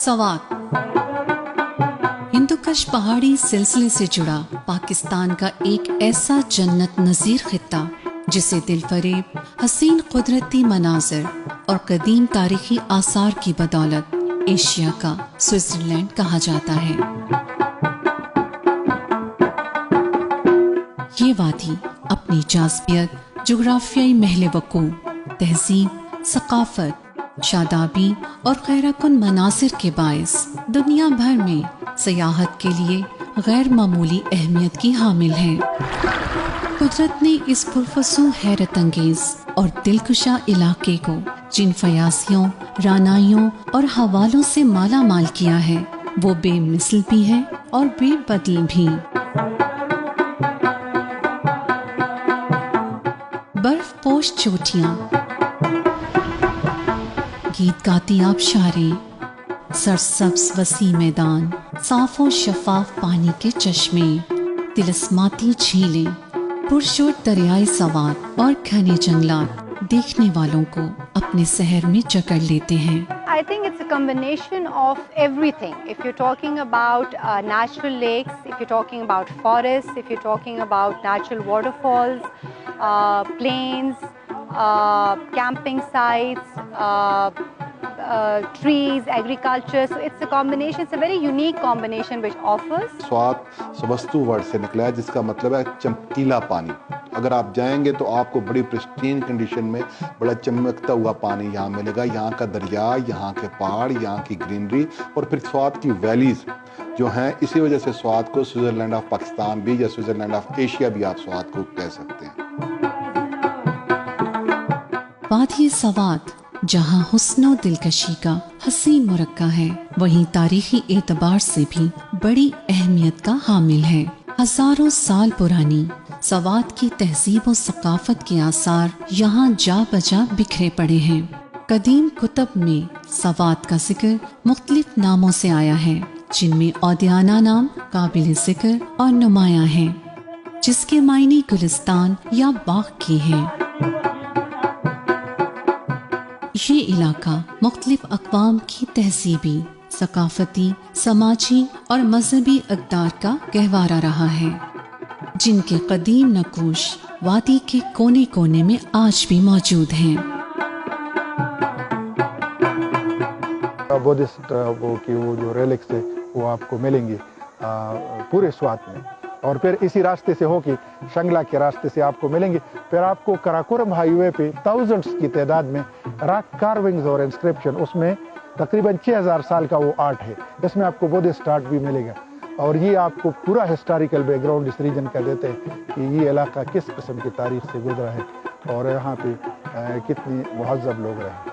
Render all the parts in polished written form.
سوات ہندوکش پہاڑی سلسلے سے جڑا پاکستان کا ایک ایسا جنت نظیر خطہ جسے دل فریب حسین قدرتی مناظر اور قدیم تاریخی آثار کی بدولت ایشیا کا سوئٹزرلینڈ کہا جاتا ہے۔ یہ وادی اپنی جاذبیت، جغرافیائی محل وقوع، تہذیب، ثقافت، شادابی اور خیرہ کن مناظر کے باعث دنیا بھر میں سیاحت کے لیے غیر معمولی اہمیت کی حامل ہے۔ قدرت نے اس پرفسوں، حیرت انگیز اور دلکشا علاقے کو جن فیاضیوں، رانائیوں اور حوالوں سے مالا مال کیا ہے وہ بے مثل بھی ہے اور بے بدل بھی۔ برف پوش چوٹیاں، گیت گاتی آبشاریں، سرسبز وسیع میدان، صاف و شفاف پانی کے چشمے، طلسماتی جھیلیں، پرشور دریائے سوات اور گھنے جنگلات دیکھنے والوں کو اپنے سحر میں جکڑ لیتے ہیں۔ I think it's a combination of everything. If you're talking about natural lakes, if you're talking about forests, if you're talking about natural waterfalls, plains, camping sites, trees, agriculture. So it's a combination, it's a very unique combination which offers. Swat سبستو ورڈ سے نکلا ہے جس کا مطلب ہے چمکیلا پانی۔ اگر آپ جائیں گے تو آپ کو بڑی پرسٹین کنڈیشن میں بڑا چمکتا ہوا پانی یہاں ملے گا۔ یہاں کا دریا، یہاں کے پہاڑ، یہاں کی گرینری اور پھر سوات کی ویلیز جو ہیں، اسی وجہ سے سوات کو سوئٹزرلینڈ آف پاکستان بھی یا سوئٹزرلینڈ آف ایشیا بھی آپ سوات کو کہہ سکتے ہیں۔ وادی سوات جہاں حسن و دلکشی کا حسین مرقع ہے، وہیں تاریخی اعتبار سے بھی بڑی اہمیت کا حامل ہے۔ ہزاروں سال پرانی سوات کی تہذیب و ثقافت کے آثار یہاں جا بجا بکھرے پڑے ہیں۔ قدیم کتب میں سوات کا ذکر مختلف ناموں سے آیا ہے، جن میں اودیانہ نام قابل ذکر اور نمایاں ہیں، جس کے معنی گلستان یا باغ کی ہیں۔ یہ علاقہ مختلف اقوام کی تہذیبی، ثقافتی، سماجی اور مذہبی اقدار کا گہوارہ رہا ہے، جن کے قدیم نقوش وادی کے کونے کونے میں آج بھی موجود ہیں۔ بدھسٹ کی وہ جو ریلکس ہے وہ آپ کو ملیں گے پورے سوات میں، اور پھر اسی راستے سے ہو کے شنگلا کے راستے سے آپ کو ملیں گے۔ پھر آپ کو کراکورم ہائی وے پہ تھاؤزنڈس کی تعداد میں راک کارونگز اور انسکرپشن، اس میں تقریباً 6000 سال کا وہ آرٹ ہے، اس میں آپ کو بدھسٹ آرٹ بھی ملے گا، اور یہ آپ کو پورا ہسٹوریکل بیک گراؤنڈ اس ریجن کا دیتے ہیں کہ یہ علاقہ کس قسم کی تاریخ سے گزرا ہے اور یہاں پہ کتنی مہذب لوگ رہے۔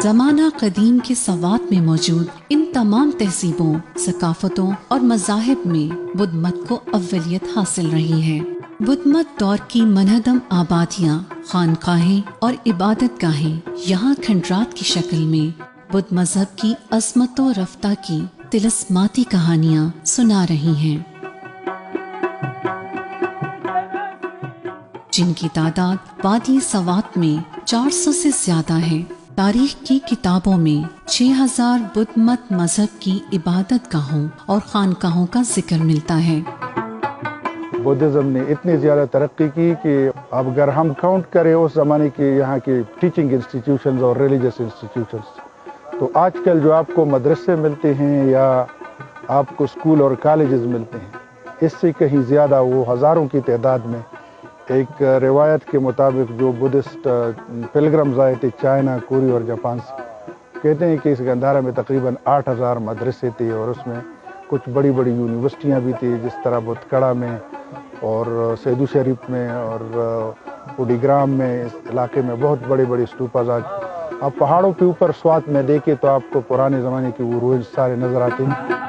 زمانہ قدیم کے سوات میں موجود ان تمام تہذیبوں، ثقافتوں اور مذاہب میں بدھ مت کو اولیت حاصل رہی ہے۔ بدھ مت دور کی منہدم آبادیاں، خانقاہیں اور عبادت گاہیں یہاں کھنڈرات کی شکل میں بدھ مذہب کی عظمت و رفتہ کی طلسماتی کہانیاں سنا رہی ہیں، جن کی تعداد وادی سوات میں 400 سے زیادہ ہے۔ تاریخ کی کتابوں میں 6000 بدھ مت مذہب کی عبادت گاہوں اور خانقاہوں کا ذکر ملتا ہے۔ بدھزم نے اتنی زیادہ ترقی کی کہ اب اگر ہم کاؤنٹ کریں اس زمانے کے یہاں کی ٹیچنگ انسٹیٹیوشنز اور ریلیجس انسٹیٹیوشنز، تو آج کل جو آپ کو مدرسے ملتے ہیں یا آپ کو اسکول اور کالجز ملتے ہیں، اس سے کہیں زیادہ وہ ہزاروں کی تعداد میں، ایک روایت کے مطابق جو بدھسٹ پلگرمز آئے تھے چائنا، کوریا اور جاپان سے، کہتے ہیں کہ اس گندھارا میں تقریباً 8000 مدرسے تھے، اور اس میں کچھ بڑی بڑی یونیورسٹیاں بھی تھیں، جس طرح بت کڑا میں اور سیدو شریف میں اور پوڈی گرام میں، اس علاقے میں بہت بڑے بڑے اسٹوپاز آج آپ پہاڑوں کے اوپر سوات میں دیکھیں تو آپ کو پرانے زمانے کے وہ روئنز سارے نظر آتے ہیں۔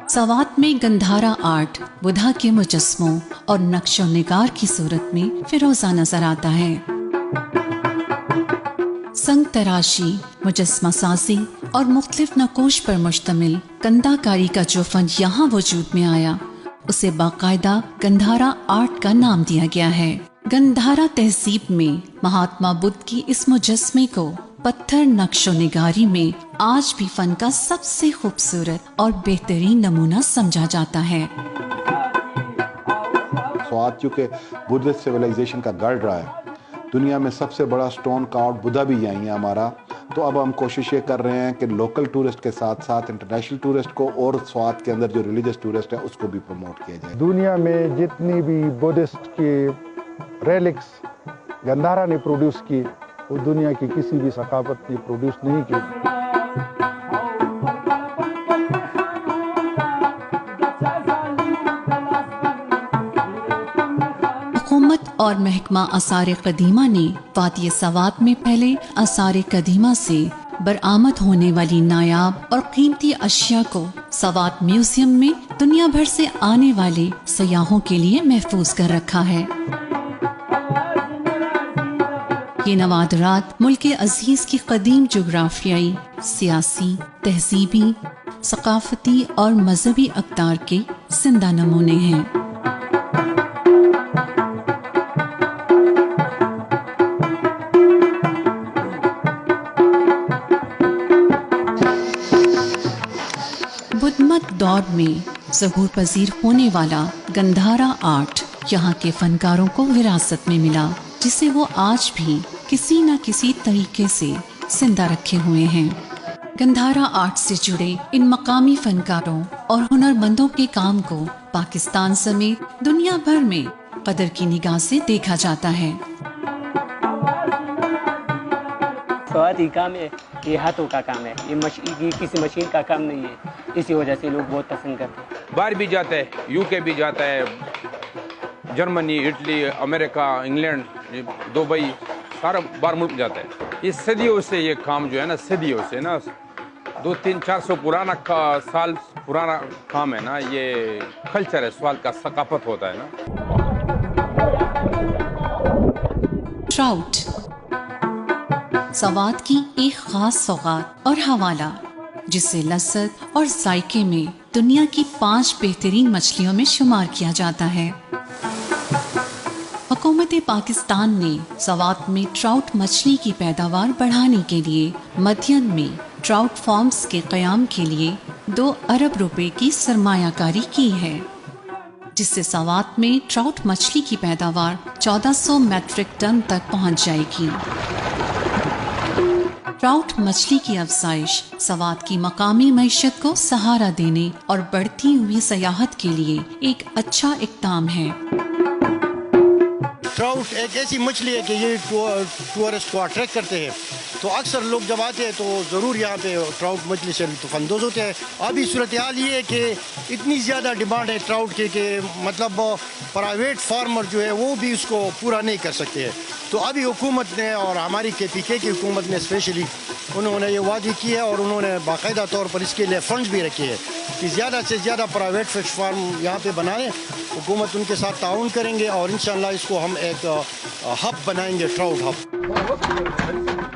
سوات میں گندھارا آرٹ بدھا کے مجسموں اور نقش و نگار کی صورت میں فیروزہ نظر آتا ہے۔ سنگ تراشی، مجسمہ سازی اور مختلف نقوش پر مشتمل کندہ کاری کا جو فن یہاں وجود میں آیا، اسے باقاعدہ گندھارا آرٹ کا نام دیا گیا ہے۔ गंधारा तहजीब में महात्मा बुद्ध की इस मुजस्मे को पत्थर नक्शो निगारी में आज भी फन का सबसे खूबसूरत और बेहतरीन नमूना समझा जाता है। स्वात चूँकि बुद्ध सिविलाइजेशन का गढ़ रहा है, दुनिया में सबसे बड़ा स्टोन कार्व बुद्धा भी यहीं है हमारा। तो अब हम कोशिश ये कर रहे हैं कि लोकल टूरिस्ट के साथ साथ इंटरनेशनल टूरिस्ट को और स्वात के अंदर जो रिलीजियस टूरिस्ट है उसको भी प्रमोट किया जाए। दुनिया में जितनी भी बुद्धिस्ट की रेलिक्स गंधारा ने प्रोड्यूस की, वो दुनिया की किसी भी सकाफत ने प्रोड्यूस नहीं की। हुकूमत और महकमा आसार कदीमा ने वादी सवात में पहले आसार कदीमा से बरामद होने वाली नायाब और कीमती अशिया को सवात म्यूजियम में दुनिया भर से आने वाले सयाहों के लिए महफूज कर रखा है। ये नवादरात मुल्क अजीज की कदीम जोग्राफियाई, सियासी, तहजीबी, सकाफती और मजहबी अक़दार के जिंदा नमूने हैं। बुद्धमत दौर में ज़हूर पजीर होने वाला गंधारा आर्ट यहाँ के फनकारों को विरासत में मिला, जिसे वो आज भी किसी न किसी तरीके से जिंदा रखे हुए हैं। गंधारा आर्ट से जुड़े इन मकामी फनकारों और हुनरमंदों के काम को पाकिस्तान समेत दुनिया भर में कदर की निगाह से देखा जाता है। स्वाति काम है, ये हाथों का काम है, ये किसी मशीन का काम नहीं है, इसी वजह से लोग बहुत पसंद करते हैं। बाहर भी जाता है, यूके भी जाता है, Germany, Italy, America, England, Dubai, सारा बाहर मुल्क जाता है। ये सदियों से ये काम जो है ना, सदियों से ना 200-400 पुराना साल पुराना काम है ना, ये कल्चर है, स्वात का सकाफत होता है ना। ट्राउट सवात की एक खास सौगात और हवाला, जिसे लज्जत और जायके में दुनिया की 5 बेहतरीन मछलियों में शुमार किया जाता है। हुकूमत पाकिस्तान ने सवात में ट्राउट मछली की पैदावार बढ़ाने के लिए मध्यन में ट्राउट फार्म्स के क़याम के लिए 2 अरब रुपए की सरमायाकारी की है, जिससे सवात में ट्राउट मछली की पैदावार 1400 मीट्रिक टन तक पहुंच जाएगी। ट्राउट मछली की अफजाइश सवात की मकामी मईशत को सहारा देने और बढ़ती हुई सयाहत के लिए एक अच्छा इक़दाम है। ट्राउट एक ऐसी मछली है कि ये टूरिस्ट को अट्रैक्ट करते हैं, तो अक्सर लोग जब आते हैं तो ज़रूर यहाँ पे ट्राउट मछली से लुत्फ़अंदोज़ होते हैं। अभी सूरत हाल ये है कि इतनी ज़्यादा डिमांड है ट्राउट की कि मतलब प्राइवेट फार्मर जो है वो भी उसको पूरा नहीं कर सकते हैं। तो अभी हुकूमत ने और हमारी KPK की हुकूमत ने स्पेशली उन्होंने ये वादी की है और उन्होंने बाकायदा तौर पर इसके लिए फंड्स भी रखे हैं कि ज़्यादा से ज़्यादा प्राइवेट फिश फार्म यहाँ पे बनाएं। हुकूमत उनके साथ ताउन करेंगे और इंशाअल्लाह इसको हम एक हब बनाएंगे, ट्राउट हब।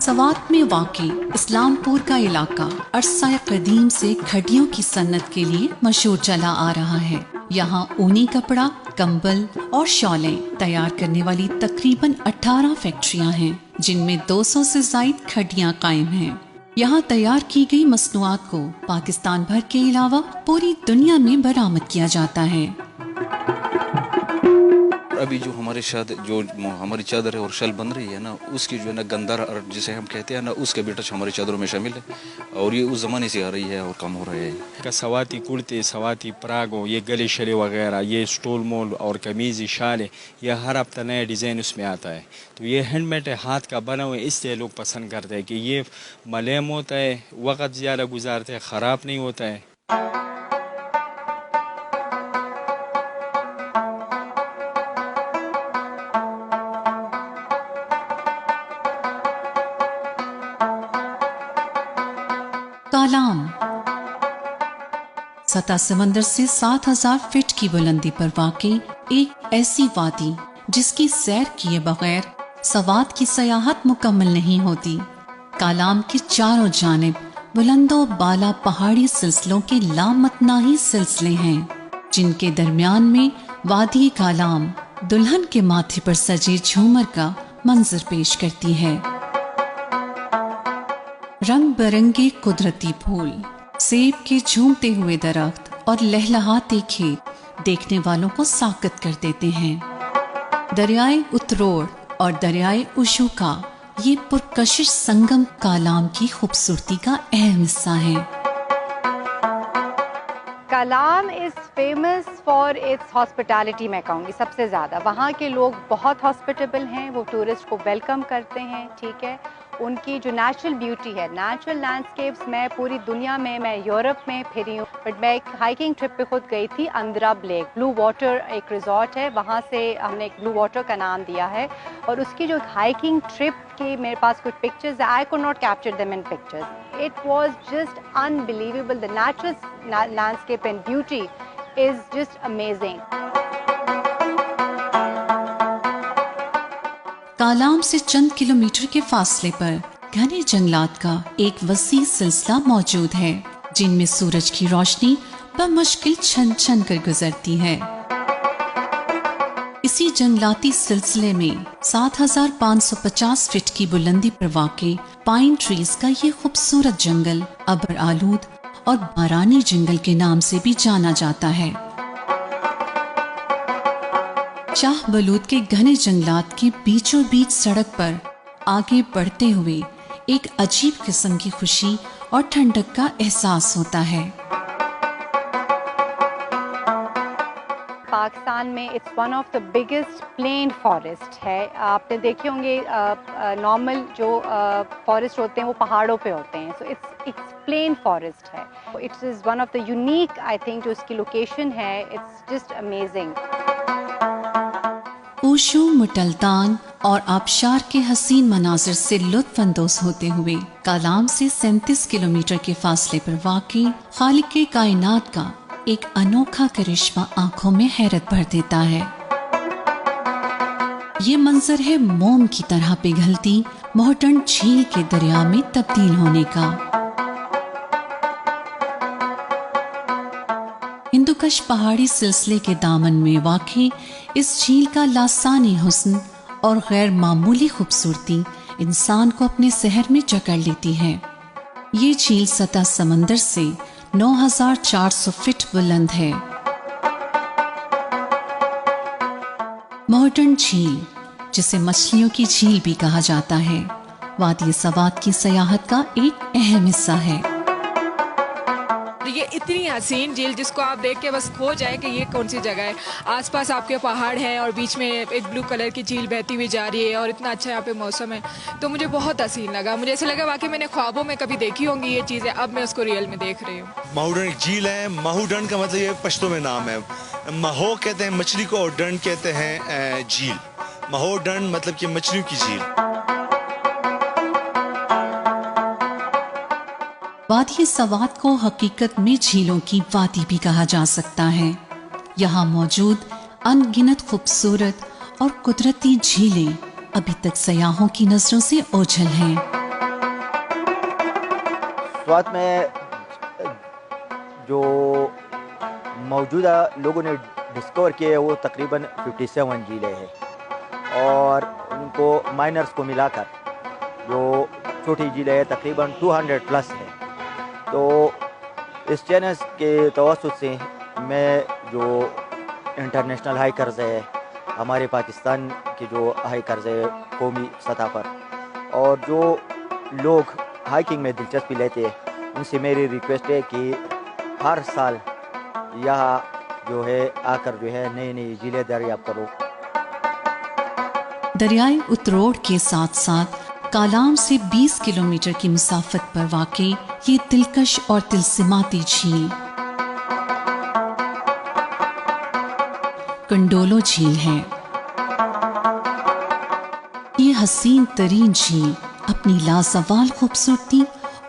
सवात में वाक़ई इस्लामपुर का इलाका अरसा कदीम से खड्डियों की सन्नत के लिए मशहूर चला आ रहा है। यहाँ ऊनी कपड़ा, कंबल और शॉलें तैयार करने वाली तकरीबन 18 फैक्ट्रियाँ हैं, जिनमें 200 से ज़ायद खड्डियाँ कायम हैं। यहाँ तैयार की गई मसनूआत को पाकिस्तान भर के अलावा पूरी दुनिया में बरामद किया जाता है। अभी जो हमारी चादर है और शल बन रही है ना, उसकी जो है ना गंधारा जिसे हम कहते हैं ना, उसके भी टच हमारी चादरों में शामिल है और ये उस ज़माने से आ रही है और कम हो रहा है। का सवाती कुर्ते, सवाती परागो, ये गले शले वगैरह, ये स्टोल मोल और कमीज़ी शाले, ये हर हफ्ता नया डिज़ाइन उसमें आता है। तो ये हैंडमेड है, हाथ का बना हुआ है, इसलिए लोग पसंद करते हैं कि ये मलम होता है, वक़्त ज़्यादा गुजारते हैं, ख़राब नहीं होता है। कालाम सतह समंदर से 7000 फीट की बुलंदी पर वाक़ई एक ऐसी वादी जिसकी सैर किए बगैर सवात की सयाहत मुकम्मल नहीं होती। कालाम के चारों जानिब बुलंदो बाला पहाड़ी सिलसिलों के लामतनाही सिलसिले हैं, जिनके दरमियान में वादी कालाम दुल्हन के माथे पर सजे झूमर का मंजर पेश करती है। रंग बिरंगे कुदरती फूल, सेब के झूमते हुए दरख्त और लहलहाते खेत देखने वालों को साकत कर देते हैं। दरियाए उतरोड़ और दरियाए उशू का ये पुरकशिश संगम कालाम की खूबसूरती का अहम हिस्सा है। Kalam is famous for its hospitality, मैं कहूँगी सबसे ज़्यादा। वहाँ के लोग बहुत हॉस्पिटेबल हैं, वो टूरिस्ट को वेलकम करते हैं, ठीक है। उनकी जो नेचुरल ब्यूटी है, नेचुरल लैंडस्केप्स, मैं पूरी दुनिया में, मैं यूरोप में फिरी हूँ, बट मैं एक हाइकिंग ट्रिप पे खुद गई थी। अंद्रब लेक, ब्लू वाटर एक रिजॉर्ट है, वहाँ से हमने एक ब्लू वाटर का नाम दिया है। और उसकी जो हाइकिंग ट्रिप की मेरे पास कुछ pictures, I could not capture them in pictures. It was just unbelievable, the natural landscape and beauty is just amazing. Kalam से चंद किलोमीटर के फासले पर घने जंगलात का एक वसी सिलसिला मौजूद है, जिनमें सूरज की रोशनी बमुश्किल छन छन कर गुजरती है। इसी जंगलाती सिलसिले में 7550 फीट की बुलंदी पर वाक़े पाइन ट्रीज का ये खूबसूरत जंगल अबर आलूद और बारानी जंगल के नाम से भी जाना जाता है। शाह बलूत के घने जंगलात के बीचों बीच सड़क पर आगे बढ़ते हुए एक अजीब किस्म की खुशी और ठंडक का एहसास होता है। पाकिस्तान में it's one of the biggest plain forest है। आपने देखे होंगे नॉर्मल जो फॉरेस्ट होते हैं वो पहाड़ों पे होते हैं, सो इट्स प्लेन फॉरेस्ट है। It's is one of the unique, I think, जो इसकी लोकेशन है, इट्स जस्ट अमेजिंग। ऊशू, मुटल्तान और आबशार के हसीन मनाजिर से लुत्फ अंदोज होते हुए कालाम से 37 किलोमीटर के फासले पर वाक़ई खालिक के कायनात का एक अनोखा करिश्मा आंखों में हैरत भर देता है। ये मंजर है मोम की तरह पिघलती मोहटन झील के दरिया में तब्दील होने का। हिंदुकश पहाड़ी सिलसिले के दामन में वाक़ई इस झील का लासानी हुस्न और गैर मामूली खूबसूरती इंसान को अपने सहर में जकड़ लेती है। ये झील सतह समंदर से 9400 फीट बुलंद है। मोहटन झील, जिसे मछलियों की झील भी कहा जाता है, वादी सवात की सयाहत का एक अहम हिस्सा है। ये इतनी हसीन झील जिसको आप देख के बस खो जाए कि ये कौन सी जगह है। आसपास आपके पहाड़ हैं और बीच में एक ब्लू कलर की झील बहती हुई जा रही है और इतना अच्छा यहाँ पे मौसम है, तो मुझे बहुत हसीन लगा। मुझे ऐसा लगा वाकई मैंने ख्वाबों में कभी देखी होंगी ये चीज़ें, अब मैं उसको रियल में देख रही हूँ। माहूडन एक झील है। माहूडन का मतलब ये पश्तो में नाम है। महो कहते हैं मछली को और डन कहते हैं झील। माहूडन मतलब कि मछलियों की झील। वादी सवात को हकीकत में झीलों की वादी भी कहा जा सकता है। यहाँ मौजूद अनगिनत खूबसूरत और कुदरती झीलें अभी तक सयाहों की नजरों से ओझल हैं। स्वात में जो मौजूदा लोगों ने डिस्कवर किए हैं वो तकरीबन 57 झीलें हैं और उनको माइनर्स को मिलाकर जो छोटी झीलें हैं तकरीबन 200 प्लस है। तो इस चैनल के तवस्सुत से मैं जो इंटरनेशनल हाइकर्स है, हमारे पाकिस्तान के जो हाइकर्स है कौमी सतह पर, और जो लोग हाइकिंग में दिलचस्पी लेते हैं, उनसे मेरी रिक्वेस्ट है कि हर साल यहाँ जो है आकर जो है नई नई झीलें दरियाफ्त करो। दरियाए उतरोड़ के साथ साथ कालाम से 20 किलोमीटर की मुसाफत पर वाक़ई ये दिलकश और तिलसिमाती झील कंडोलो झील है। ये हसीन तरीन झील अपनी लाजवाल खूबसूरती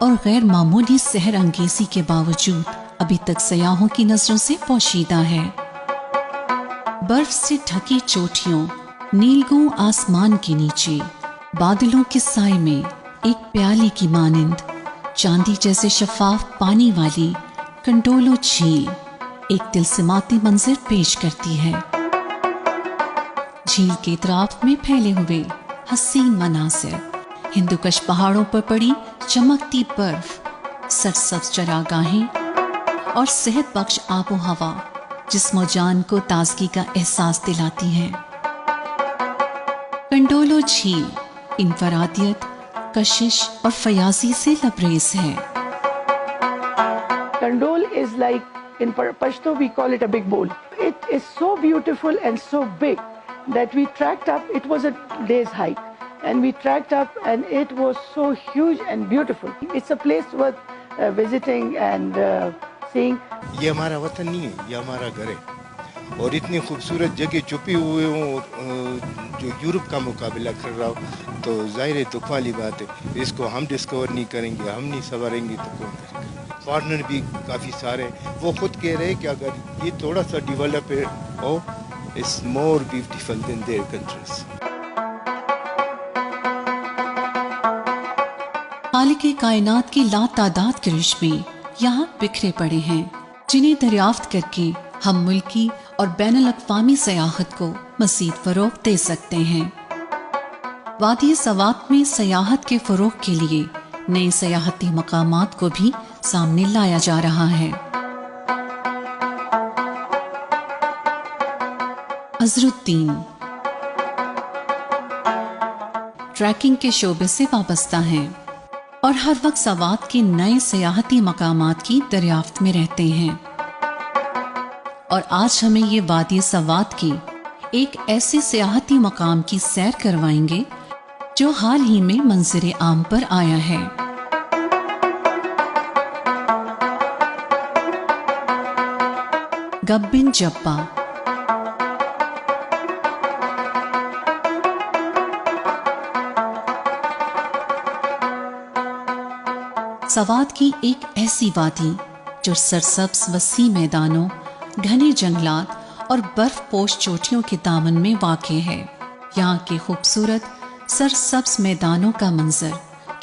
और गैर मामूली सहर अंगेजी के बावजूद अभी तक सयाहों की नजरों से पोशीदा है। बर्फ से ढकी चोटियों, नीलगू आसमान के नीचे बादलों के साए में एक प्याली की मानिंद चांदी जैसे शफाफ पानी वाली कंडोलो झील एक तिलसिमाती मंजर पेश करती है। झील के इतराफ में फैले हुए हसीन मनासिर, हिंदुकश पहाड़ों पर पड़ी चमकती बर्फ, सरसब्ज चरागाहें और सेहत बख्श आबो हवा जिस्म और जान को ताजगी का एहसास दिलाती हैं। कंडोलो झील इनफरादियत, कशिश और फयाजी से लबरेज है। Kandol is like, in Pashto we call it a big bowl. It is so beautiful and so big that we trekked up. It was a day's hike and we trekked up and it was so huge and beautiful. It's a place worth visiting and seeing. ये हमारा वतन नहीं है, ये हमारा घर है और इतनी खूबसूरत जगह छुपी हुई हूँ जो यूरोप का मुकाबला कर रहा हूँ, तो जाहिर है दुख वाली बात है। इसको हम डिस्कवर नहीं करेंगे, हम नहीं संवारेंगे तो कौन करेंगे। फॉरेनर भी काफ़ी सारे हैं, वो खुद कह रहे हैं कि अगर ये थोड़ा सा डेवलप हो, it's more beautiful than their countries. खालिक कायनात की लातादाद करिश्मे यहाँ बिखरे पड़े हैं, जिन्हें दरियाफ्त करके हम मुल्की और बैनुल अक़वामी सयाहत को मज़ीद फ़रोग़ दे सकते हैं। वादी सवात में सयाहत के फ़रोग़ के लिए नए सयाहती मकामात को भी सामने लाया जा रहा है। अज़रुद्दीन ट्रैकिंग के शोबे से वाबस्ता हैं और हर वक्त सवात के नए सयाहती मकामात की दरियाफ्त में रहते हैं। और आज हमें ये वादी सवात की एक ऐसे सयाहती मकाम की सैर करवाएंगे जो हाल ही में मंज़िर आम पर आया है। गब्बिन जब्बा सवात की एक ऐसी वादी जो सरसब्ज वसी मैदानों, घने जंगलात और बर्फ पोश चोटियों के दामन में वाक़े है। यहाँ के खूबसूरत सरसब्ज मैदानों का मंजर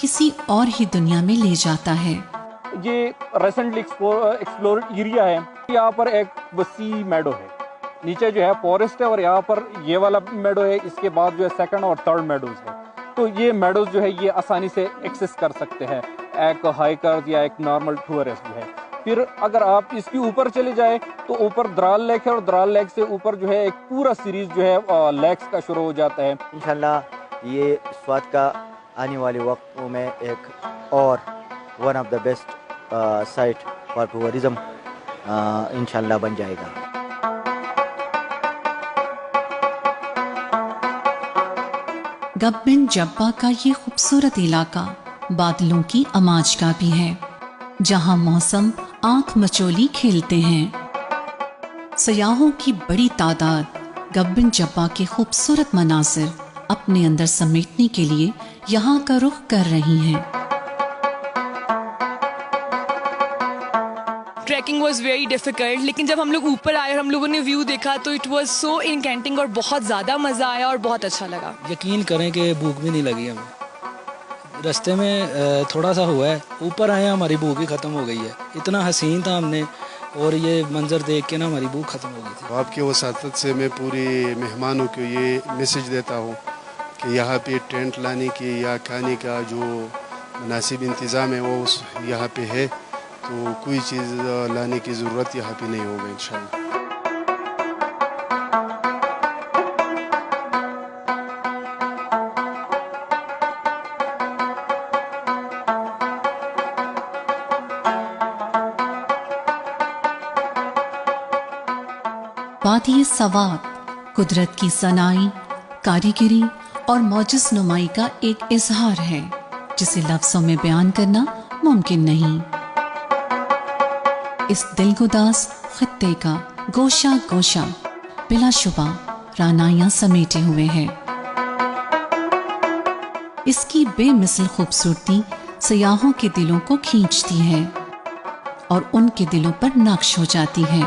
किसी और ही दुनिया में ले जाता है। ये रिसेंटली एक्सप्लोर एरिया है। यहाँ पर एक वसी मेडो है, नीचे जो है फॉरेस्ट है और यहाँ पर ये वाला मेडो है, इसके बाद जो है सेकंड और थर्ड मेडोज है। तो ये मेडोज जो है ये आसानी से एक्सेस कर सकते हैं एक हाइकर या एक नॉर्मल टूरिस्ट जो है। फिर अगर आप इसके ऊपर चले जाए तो ऊपर द्राल लेक है और द्राल लेक से ऊपर जो है एक पूरा सीरीज जो है लेक्स का शुरू हो जाता है। इंशाल्लाह ये स्वात का आने वाले वक्तों में एक और one of the best site for tourism इंशाल्लाह बन जाएगा। गब्बिन जब्बा का ये खूबसूरत इलाका बादलों की अमाजगाह भी है, जहां मौसम आंख मचोली खेलते हैं। सयाहों की बड़ी तादाद गब्बिन जब्बा के खूबसूरत मनासिर अपने अंदर समेटने के लिए यहाँ का रुख कर रही हैं। ट्रैकिंग वॉज वेरी डिफ़िकल्ट, लेकिन जब हम लोग ऊपर आए और हम लोगों ने व्यू देखा तो इट वॉज सो इनकैंटिंग और बहुत ज़्यादा मज़ा आया और बहुत अच्छा लगा। यकीन करें कि भूख भी नहीं लगी हमें, रास्ते में थोड़ा सा हुआ है, ऊपर आए हमारी भूख ही ख़त्म हो गई है। इतना हसीन था हमने और ये मंज़र देख के ना हमारी भूख ख़त्म हो गई थी। आपके वसातत से मैं पूरे मेहमानों को ये मैसेज देता हूँ कि यहाँ पे टेंट लाने की या खाने का जो मुनासिब इंतज़ाम है वो यहाँ पे है, तो कोई चीज़ लाने की ज़रूरत यहाँ पे नहीं होगा इंशाल्लाह। वादी सवात कुदरत की सनाई, कारीगरी और मौजिज़ नुमाई का एक इजहार है जिसे लफ्ज़ों में बयान करना मुमकिन नहीं। इस दिलगुदास खित्ते का गोशा गोशा बिलाशुबा रानाइयाँ समेटे हुए है। इसकी बेमिसल खूबसूरती सयाहों के दिलों को खींचती है और उनके दिलों पर नक्श हो जाती है।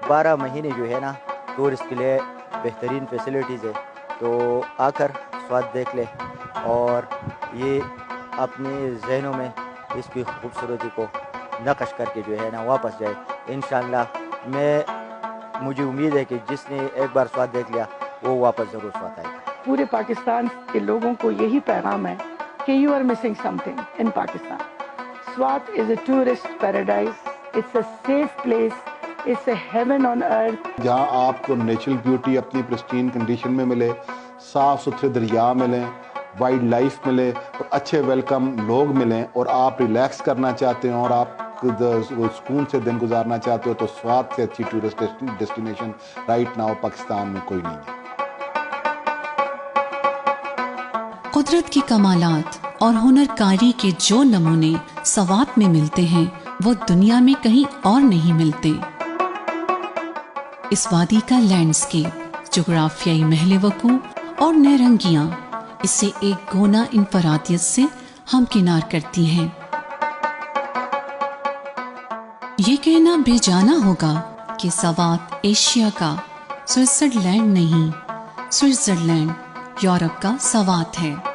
12 महीने जो है ना टूरिस्ट के लिए बेहतरीन फैसिलिटीज़ है, तो आकर स्वाद देख ले और ये अपने जहनों में इसकी खूबसूरती को नक्श करके जो है ना वापस जाए। इंशाअल्लाह मैं मुझे उम्मीद है कि जिसने एक बार स्वाद देख लिया वो वापस ज़रूर स्वाद आएगा। पूरे पाकिस्तान के लोगों को यही पैगाम है कि you are missing something in Pakistan. Swat is a tourist paradise, it's a safe place, it's a heaven on earth. जहाँ आपको नेचुरल ब्यूटी अपनी प्रिस्टीन कंडीशन में मिले, साफ़ सुथरे दरिया मिलें, वाइल्ड लाइफ मिले और अच्छे वेलकम लोग मिलें, और आप रिलैक्स करना चाहते हो और आप सुकून से दिन गुजारना चाहते हो, तो स्वात से अच्छी tourist destination right now Pakistan में कोई नहीं है। कुदरत की कमालात और हुनरकारी के जो नमूने सवात में मिलते हैं वो दुनिया में कहीं और नहीं मिलते। इस वादी का लैंडस्केप, जोग्राफियाई महले वकू और नरंगियां इसे एक गोना इंफरादियत से हमकिनार करती हैं। ये कहना बेजाना होगा कि सवात एशिया का स्विट्जरलैंड नहीं, स्विट्जरलैंड यूरोप का सवात है।